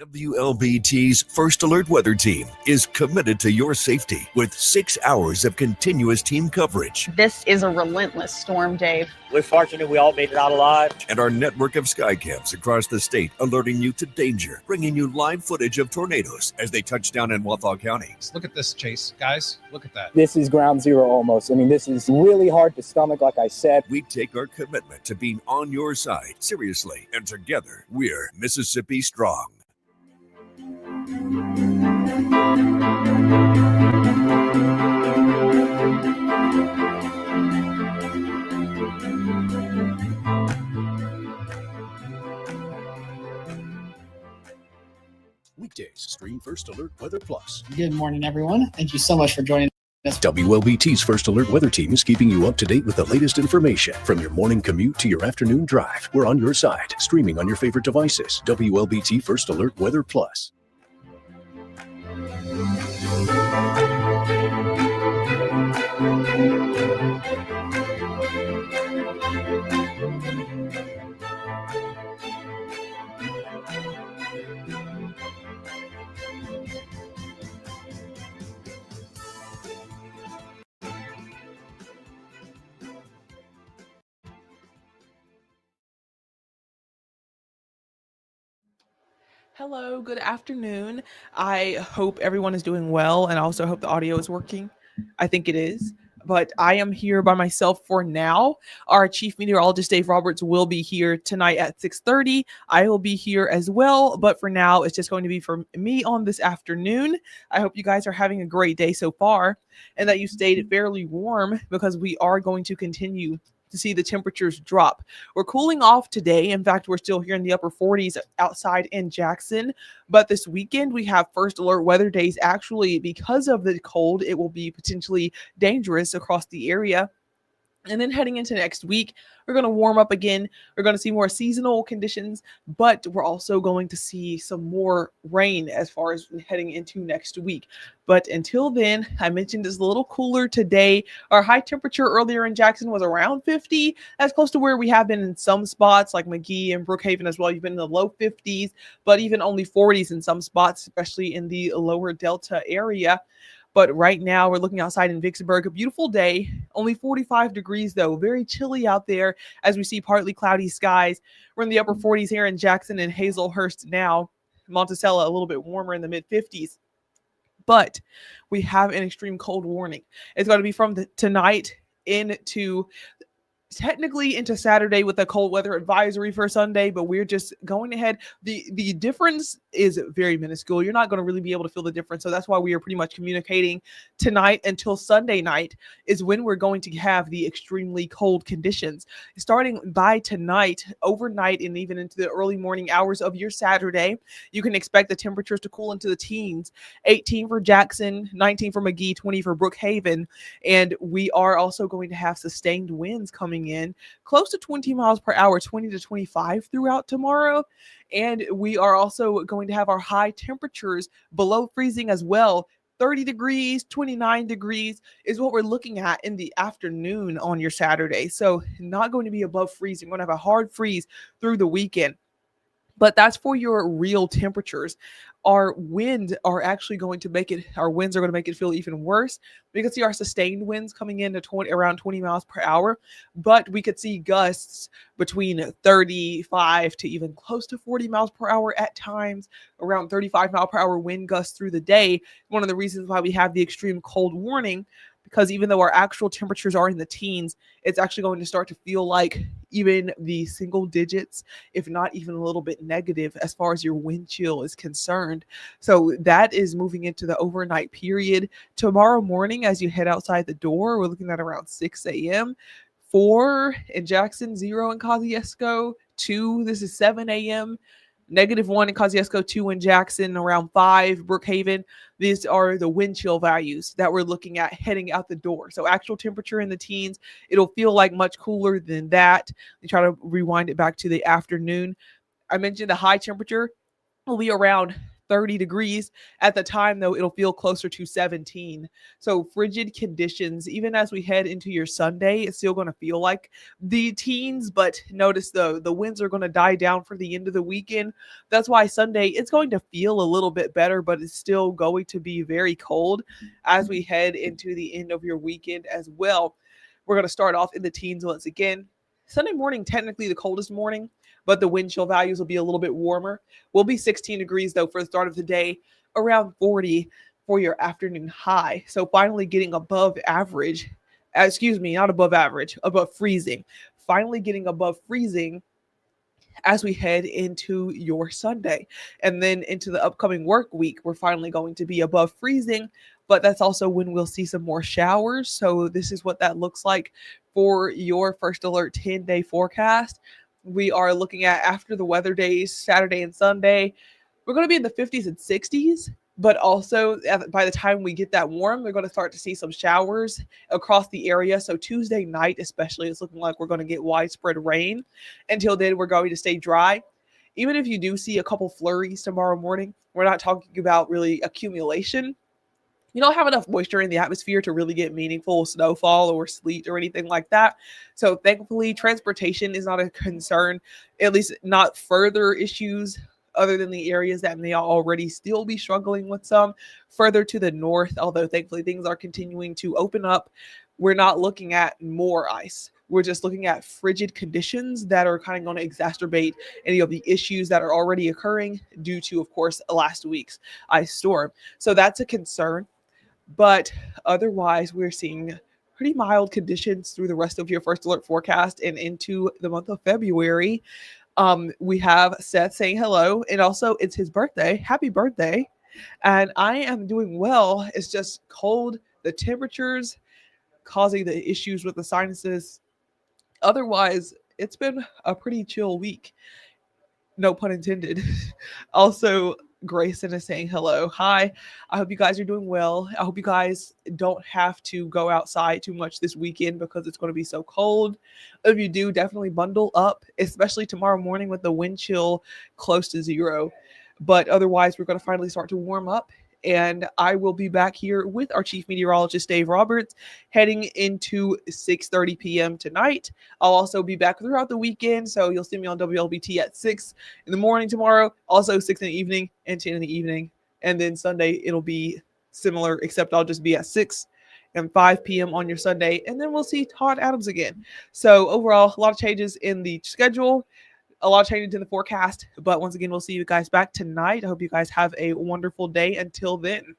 WLBT's First Alert Weather Team is committed to your safety with 6 hours of continuous team coverage. This is a relentless storm, Dave. We're fortunate we all made it out alive. And our network of sky cams across the state alerting you to danger, bringing you live footage of tornadoes as they touch down in Wathau County. Look at this, Chase. Guys, look at that. This is ground zero almost. I mean, this is really hard to stomach, like I said. We take our commitment to being on your side seriously, and together we're Mississippi Strong. Weekdays, stream First Alert Weather Plus. Good morning, everyone. Thank you so much for joining us. WLBT's First Alert Weather Team is keeping you up to date with the latest information. From your morning commute to your afternoon drive, we're on your side, streaming on your favorite devices. WLBT First Alert Weather Plus. Hello, good afternoon. I hope everyone is doing well, and I also hope the audio is working. I think it is, but I am here by myself for now. Our chief meteorologist, Dave Roberts, will be here tonight at 6:30. I will be here as well, but for now, it's just going to be for me on this afternoon. I hope you guys are having a great day so far, and that you stayed fairly warm, because we are going to continue to see the temperatures drop. We're cooling off today. In fact, we're still here in the upper 40s outside in Jackson. But this weekend, we have first alert weather days. Actually, because of the cold, it will be potentially dangerous across the area. And then heading into next week, we're going to warm up again. We're going to see more seasonal conditions, but we're also going to see some more rain as far as heading into next week. But until then, I mentioned it's a little cooler today. Our high temperature earlier in Jackson was around 50. That's close to where we have been in some spots like McGee and Brookhaven as well. You've been in the low 50s, but even only 40s in some spots, especially in the lower Delta area. But right now we're looking outside in Vicksburg, a beautiful day, only 45 degrees though, very chilly out there as we see partly cloudy skies. We're in the upper 40s here in Jackson and Hazelhurst now. Monticello a little bit warmer in the mid 50s. But we have an extreme cold warning. It's going to be from tonight into technically into Saturday with a cold weather advisory for Sunday, but we're just going ahead. The difference is very minuscule. You're not going to really be able to feel the difference. So that's why we are pretty much communicating tonight until Sunday night is when we're going to have the extremely cold conditions. Starting by tonight, overnight, and even into the early morning hours of your Saturday, you can expect the temperatures to cool into the teens. 18 for Jackson, 19 for McGee, 20 for Brookhaven. And we are also going to have sustained winds coming in close to 20 miles per hour, 20 to 25 throughout tomorrow. And we are also going to have our high temperatures below freezing as well. 30 degrees, 29 degrees is what we're looking at in the afternoon on your Saturday. So not going to be above freezing. We're going to have a hard freeze through the weekend. But that's for your real temperatures. Our winds are actually going to make it, our winds are going to make it feel even worse. We can see our sustained winds coming in to around 20 miles per hour, but we could see gusts between 35 to even close to 40 miles per hour at times, around 35 mile per hour wind gusts through the day. One of the reasons why we have the extreme cold warning, because even though our actual temperatures are in the teens, it's actually going to start to feel like even the single digits, if not even a little bit negative as far as your wind chill is concerned. So that is moving into the overnight period. Tomorrow morning, as you head outside the door, we're looking at around 6 a.m. 4 in Jackson, 0 in Kosciuszko, 2, this is 7 a.m., -1 in Kosciuszko, 2 in Jackson, around 5, Brookhaven. These are the wind chill values that we're looking at heading out the door. So actual temperature in the teens, it'll feel like much cooler than that. You try to rewind it back to the afternoon. I mentioned the high temperature will be around 30 degrees. At the time, though, it'll feel closer to 17. So frigid conditions, even as we head into your Sunday, it's still going to feel like the teens, but notice the winds are going to die down for the end of the weekend. That's why Sunday, it's going to feel a little bit better, but it's still going to be very cold as we head into the end of your weekend as well. We're going to start off in the teens once again. Sunday morning, technically the coldest morning, but the wind chill values will be a little bit warmer. We'll be 16 degrees, though, for the start of the day, around 40 for your afternoon high. So finally getting above average, not above average, above freezing. Finally getting above freezing as we head into your Sunday. And then into the upcoming work week, we're finally going to be above freezing, but that's also when we'll see some more showers. So this is what that looks like for your first alert 10-day forecast. We are looking at, after the weather days, Saturday and Sunday, we're going to be in the 50s and 60s. But also, by the time we get that warm, we're going to start to see some showers across the area. So Tuesday night, especially, it's looking like we're going to get widespread rain. Until then, we're going to stay dry. Even if you do see a couple flurries tomorrow morning, we're not talking about really accumulation. You don't have enough moisture in the atmosphere to really get meaningful snowfall or sleet or anything like that. So thankfully, transportation is not a concern, at least not further issues other than the areas that may already still be struggling with some further to the north. Although thankfully things are continuing to open up, we're not looking at more ice. We're just looking at frigid conditions that are kind of going to exacerbate any of the issues that are already occurring due to, of course, last week's ice storm. So that's a concern. But otherwise, we're seeing pretty mild conditions through the rest of your first alert forecast and into the month of February. We have Seth saying hello, and also it's his birthday. Happy birthday. And I am doing well. It's just cold. The temperatures causing the issues with the sinuses. Otherwise, it's been a pretty chill week. No pun intended. Also, Grayson is saying hello. Hi. I hope you guys are doing well. I hope you guys don't have to go outside too much this weekend because it's going to be so cold. If you do, definitely bundle up, especially tomorrow morning with the wind chill close to 0. But otherwise, we're going to finally start to warm up. And I will be back here with our chief meteorologist, Dave Roberts, heading into 6:30 p.m. tonight. I'll also be back throughout the weekend, so you'll see me on WLBT at 6 in the morning tomorrow, also 6 in the evening and 10 in the evening. And then Sunday, it'll be similar, except I'll just be at 6 and 5 p.m. on your Sunday. And then we'll see Todd Adams again. So overall, a lot of changes in the schedule. A lot of changes in the forecast, but once again, we'll see you guys back tonight. I hope you guys have a wonderful day. Until then.